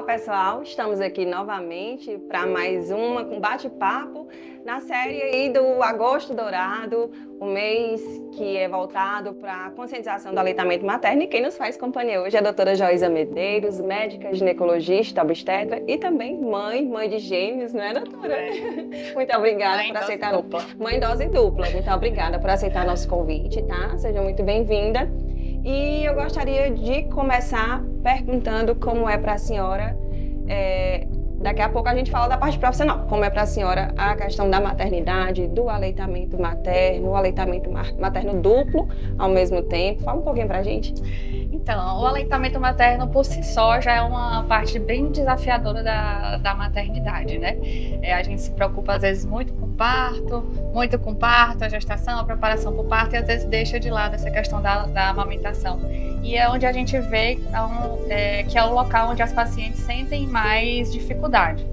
Olá, pessoal! Estamos aqui novamente para mais um bate-papo na série aí do Agosto Dourado, o mês que é voltado para a conscientização do aleitamento materno. E quem nos faz companhia hoje é a doutora Joísa Medeiros, médica ginecologista, obstetra e também mãe de gêmeos, não é, doutora? Muito obrigada por aceitar. Mãe dose dupla. Muito obrigada por aceitar nosso convite, tá? Seja muito bem-vinda. E eu gostaria de começar perguntando como é para a senhora, daqui a pouco a gente fala da parte profissional, como é para a senhora a questão da maternidade, do aleitamento materno, o aleitamento materno duplo ao mesmo tempo. Fala um pouquinho para a gente. Então, o aleitamento materno por si só já é uma parte bem desafiadora da maternidade, né? A gente se preocupa às vezes muito com parto, a gestação, a preparação para o parto, e às vezes deixa de lado essa questão da amamentação. E é onde a gente vê que é o local onde as pacientes sentem mais dificuldade.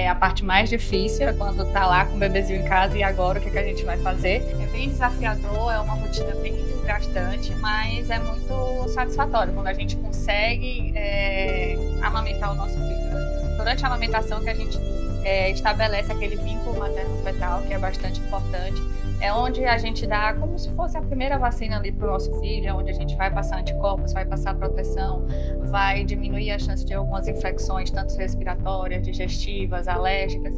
A parte mais difícil é quando tá lá com o bebezinho em casa e agora o que a gente vai fazer. É bem desafiador, é uma rotina bem desgastante, mas é muito satisfatório quando a gente consegue amamentar o nosso filho. Durante a amamentação que a gente estabelece aquele vínculo materno-fetal, que é bastante importante. É onde a gente dá como se fosse a primeira vacina ali para o nosso filho, é onde a gente vai passar anticorpos, vai passar proteção, vai diminuir a chance de algumas infecções, tanto respiratórias, digestivas, alérgicas.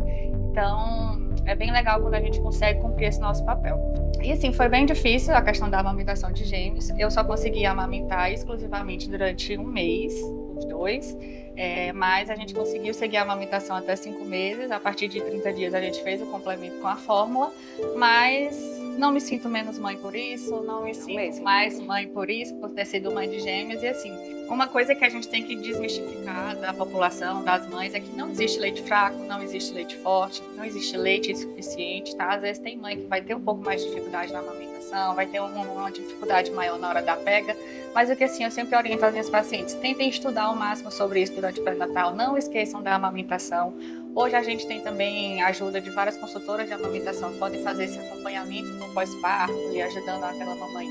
Então, é bem legal quando a gente consegue cumprir esse nosso papel. E assim, foi bem difícil a questão da amamentação de gêmeos. Eu só consegui amamentar exclusivamente durante um mês, os dois. Mas a gente conseguiu seguir a amamentação até 5 meses. A partir de 30 dias a gente fez o complemento com a fórmula, mas não me sinto menos mãe por isso, não me sinto mais mãe por isso, por ter sido mãe de gêmeos. E assim, uma coisa que a gente tem que desmistificar da população, das mães, é que não existe leite fraco, não existe leite forte, não existe leite insuficiente, tá? Às vezes tem mãe que vai ter um pouco mais de dificuldade na amamentação, vai ter uma dificuldade maior na hora da pega, mas o que assim, eu sempre oriento as minhas pacientes, tentem estudar ao máximo sobre isso durante o pré-natal, não esqueçam da amamentação. Hoje a gente tem também a ajuda de várias consultoras de amamentação que podem fazer esse acompanhamento no pós-parto e ajudando aquela mamãe,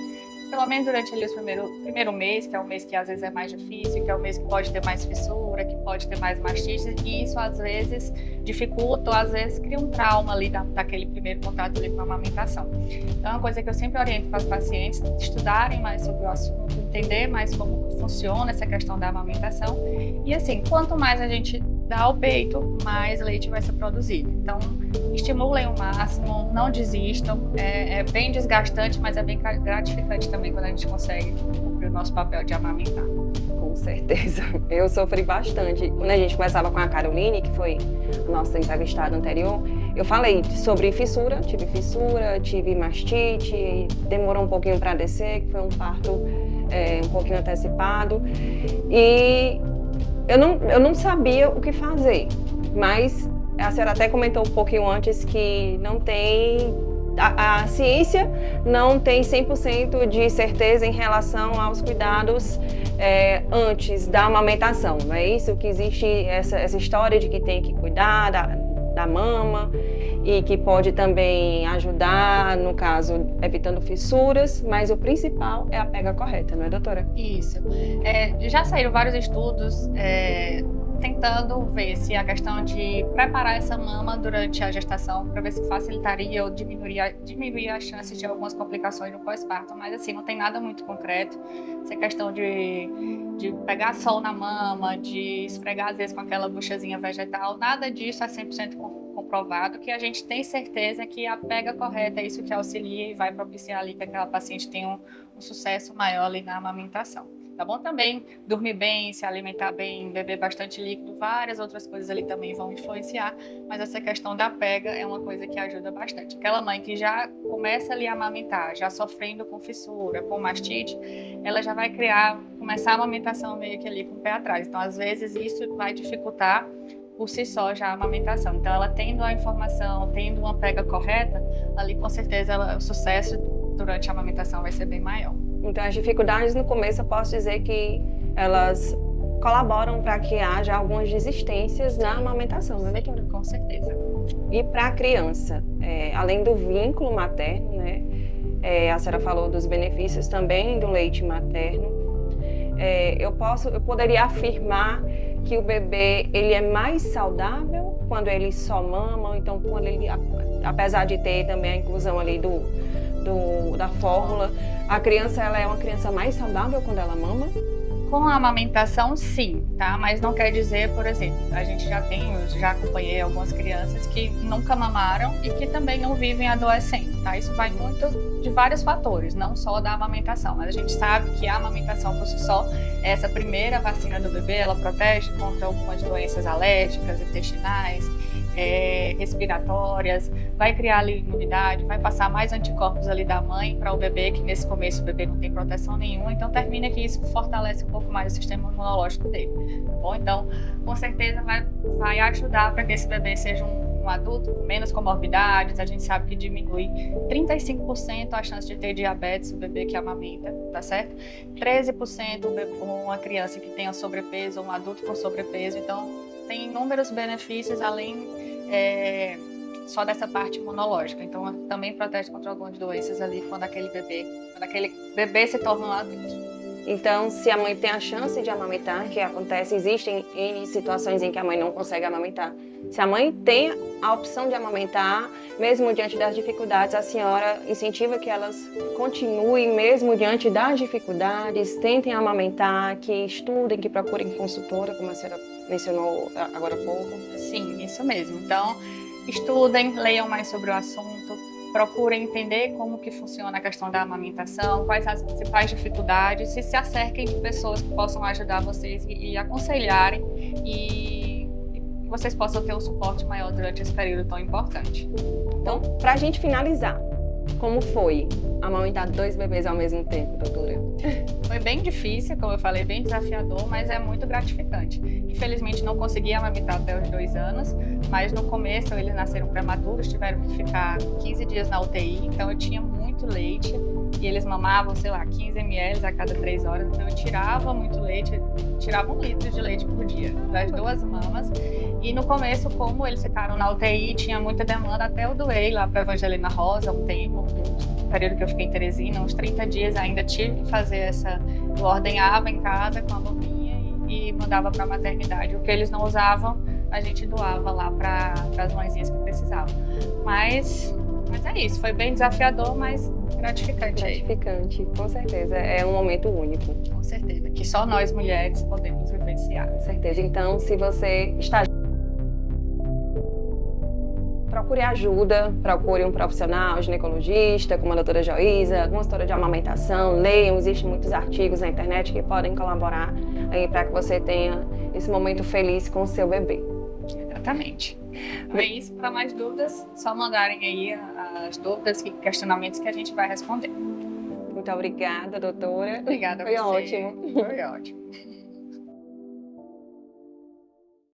pelo menos durante ali o primeiro mês, que é o mês que às vezes é mais difícil, que é o mês que pode ter mais fissura, que pode ter mais mastite, e isso às vezes dificulta ou às vezes cria um trauma ali daquele primeiro contato ali com a amamentação. Então é uma coisa que eu sempre oriento para os pacientes, estudarem mais sobre o assunto, entender mais como funciona essa questão da amamentação, e assim, quanto mais a gente dá ao peito, mais leite vai ser produzido. Então, estimulem o máximo, não desistam. É bem desgastante, mas é bem gratificante também quando a gente consegue cumprir o nosso papel de amamentar. Com certeza. Eu sofri bastante. Quando a gente conversava com a Caroline, que foi a nossa entrevistada anterior, eu falei sobre fissura, tive mastite, demorou um pouquinho para descer, que foi um parto um pouquinho antecipado. E eu não sabia o que fazer, mas a senhora até comentou um pouquinho antes que não tem, a ciência não tem 100% de certeza em relação aos cuidados antes da amamentação, não é isso? Que existe essa história de que tem que cuidar da mama e que pode também ajudar, no caso, evitando fissuras, mas o principal é a pega correta, não é, doutora? Isso. Já saíram vários estudos tentando ver se a questão de preparar essa mama durante a gestação, para ver se facilitaria ou diminuiria as chances de algumas complicações no pós-parto, mas assim, não tem nada muito concreto. Essa questão de pegar sol na mama, de esfregar às vezes com aquela buchazinha vegetal, nada disso é 100% comprovado. Que a gente tem certeza que a pega correta é isso que auxilia e vai propiciar ali que aquela paciente tenha um sucesso maior ali na amamentação. Tá bom? Também dormir bem, se alimentar bem, beber bastante líquido, várias outras coisas ali também vão influenciar, mas essa questão da pega é uma coisa que ajuda bastante. Aquela mãe que já começa ali a amamentar, já sofrendo com fissura, com mastite, ela já vai começar a amamentação meio que ali com o pé atrás. Então, às vezes, isso vai dificultar por si só já a amamentação. Então, ela tendo a informação, tendo uma pega correta, ali com certeza o sucesso durante a amamentação vai ser bem maior. Então, as dificuldades no começo, eu posso dizer que elas colaboram para que haja algumas desistências na amamentação, né, doutora? Com certeza. E para a criança, além do vínculo materno, né, a senhora falou dos benefícios também do leite materno, eu poderia afirmar que o bebê ele é mais saudável quando ele só mama, ou então quando ele, apesar de ter também a inclusão ali da fórmula, a criança ela é uma criança mais saudável quando ela mama? Com a amamentação, sim, tá? Mas não quer dizer, por exemplo, eu já acompanhei algumas crianças que nunca mamaram e que também não vivem adoecendo, tá? Isso vai muito de vários fatores, não só da amamentação, mas a gente sabe que a amamentação por si só, essa primeira vacina do bebê, ela protege contra algumas doenças alérgicas, intestinais, respiratórias, vai criar ali imunidade, vai passar mais anticorpos ali da mãe para o bebê, que nesse começo o bebê não tem proteção nenhuma, então termina que isso fortalece um pouco mais o sistema imunológico dele, tá bom? Então, com certeza vai ajudar para que esse bebê seja um adulto com menos comorbidades. A gente sabe que diminui 35% a chance de ter diabetes o bebê que amamenta, tá certo? 13% uma criança que tenha sobrepeso, um adulto com sobrepeso, então tem inúmeros benefícios além só dessa parte imunológica. Então também protege contra algumas doenças ali quando aquele bebê se torna um adulto. Então, se a mãe tem a chance de amamentar, que acontece, existem N situações em que a mãe não consegue amamentar. Se a mãe tem a opção de amamentar, mesmo diante das dificuldades, a senhora incentiva que elas continuem, mesmo diante das dificuldades, tentem amamentar, que estudem, que procurem consultora, como a senhora mencionou agora há pouco. Sim, isso mesmo. Então, estudem, leiam mais sobre o assunto, procurem entender como que funciona a questão da amamentação, quais as principais dificuldades, e se acerquem de pessoas que possam ajudar vocês e aconselharem e vocês possam ter um suporte maior durante esse período tão importante. Então, para a gente finalizar, como foi amamentar 2 bebês ao mesmo tempo, doutora? Foi bem difícil, como eu falei, bem desafiador, mas é muito gratificante. Infelizmente não consegui amamentar até os 2 anos, mas no começo eles nasceram prematuros, tiveram que ficar 15 dias na UTI, então eu tinha muito leite e eles mamavam, sei lá, 15 ml a cada 3 horas, então eu tirava muito leite, tirava 1 litro de leite por dia, das 2 mamas. E no começo, como eles ficaram na UTI, tinha muita demanda, até eu doei lá para Evangelina Rosa um tempo, no período que eu fiquei em Teresina, uns 30 dias ainda tive que fazer eu ordenhava em casa com a maminha e mandava para a maternidade. O que eles não usavam, a gente doava lá para as mãezinhas que precisavam. Mas é isso, foi bem desafiador, mas gratificante. Gratificante, com certeza. É um momento único. Com certeza, que só nós mulheres podemos vivenciar. Com certeza. Então, se você está... Procure ajuda, procure um profissional, ginecologista, como a doutora Joísa, consultora de amamentação, leiam, existem muitos artigos na internet que podem colaborar aí para que você tenha esse momento feliz com o seu bebê. Exatamente. É isso, para mais dúvidas, só mandarem aí as dúvidas e questionamentos que a gente vai responder. Muito obrigada, doutora. Obrigada a Foi você. ótimo. Foi ótimo.